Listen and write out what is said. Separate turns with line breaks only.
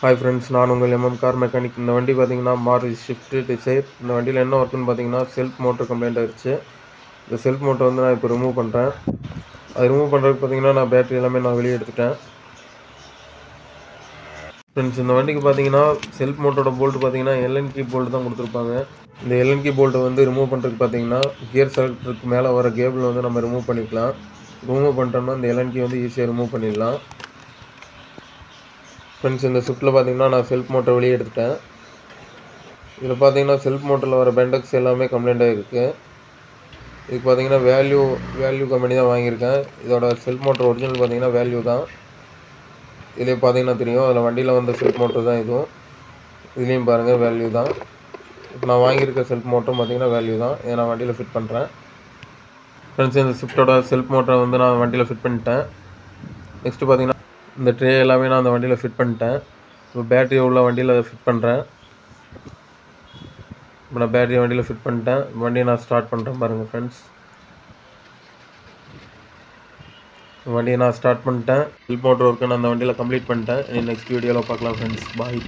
Hi friends, நான் உங்கள் car mechanic. இந்த வண்டி பார்த்தீங்கன்னா மாருதி ஷிஃப்ட் டிசைர். இந்த வண்டியில் என்ன ஒர்க்குன்னு பார்த்தீங்கன்னா செல்ஃப் மோட்டர் கம்ப்ளைண்ட் ஆயிடுச்சு. இந்த செல்ஃப் மோட்டர் வந்து நான் இப்போ ரிமூவ் பண்ணுறேன். அது ரிமூவ் பண்ணுறதுக்கு பார்த்தீங்கன்னா நான் பேட்டரி எல்லாமே நான் வெளியே எடுத்துட்டேன். ஃப்ரெண்ட்ஸ், இந்த வண்டிக்கு பார்த்தீங்கன்னா செல்ஃப் மோட்டரோட போல்ட்டு பார்த்தீங்கன்னா எல்என் கீ போல்ட்டு தான் கொடுத்துருப்பாங்க. இந்த எல்என் கீ போல்ட்டை வந்து ரிமூவ் பண்ணுறதுக்கு பார்த்தீங்கன்னா கியர் செலக்டருக்கு மேலே வர கேபிள் வந்து நம்ம ரிமூவ் பண்ணிக்கலாம். ரிமூவ் பண்ணிட்டோம்னா இந்த எல்என் கீ வந்து ஈஸியாக ரிமூவ் பண்ணிடலாம். ஃப்ரெண்ட்ஸ், இந்த ஷிஃப்ட்டில் பார்த்தீங்கன்னா நான் செல்ஃப் மோட்டர் வெளியே எடுத்துட்டேன். இதில் பார்த்தீங்கன்னா செல்ஃப் மோட்டரில் வர பெண்டக்ஸ் எல்லாமே கம்ப்ளைண்ட் ஆகிருக்கு. இதுக்கு பார்த்தீங்கன்னா வேல்யூ கம்பெனி தான் வாங்கியிருக்கேன். இதோட செல்ஃப் மோட்டர் ஒரிஜினல் பார்த்தீங்கன்னா வேல்யூ தான். இதிலே பார்த்தீங்கன்னா தெரியும், அதில் வண்டியில் வந்த செல்ஃப் மோட்டர் தான் இதுவும். இதுலேயும் பாருங்கள் வேல்யூ தான். இப்போ நான் வாங்கியிருக்க செல்ஃப் மோட்டரும் பார்த்தீங்கன்னா வேல்யூ தான். இதை நான் வண்டியில் ஃபிட் பண்ணுறேன். ஃப்ரெண்ட்ஸ், இந்த ஷிஃப்ட்டோட செல்ஃப் மோட்டரை வந்து நான் வண்டியில் ஃபிட் பண்ணிட்டேன். நெக்ஸ்ட்டு பார்த்தீங்கன்னா இந்த ட்ரே எல்லாமே நான் அந்த வண்டியில் ஃபிட் பண்ணிட்டேன். இப்போ பேட்டரி உள்ள வண்டியில் அதை ஃபிட் பண்ணுறேன். இப்போ நான் பேட்டரி வண்டியில் ஃபிட் பண்ணிட்டேன். வண்டியை நான் ஸ்டார்ட் பண்ணுறேன் பாருங்கள் ஃப்ரெண்ட்ஸ். வண்டியை நான் ஸ்டார்ட் பண்ணிட்டேன். செல்ஃப் மோட்டர் ஒர்க்கு நான் அந்த வண்டியில் கம்ப்ளீட் பண்ணிட்டேன். நெக்ஸ்ட் வீடியோவில் பார்க்கலாம் ஃப்ரெண்ட்ஸ். பாய்.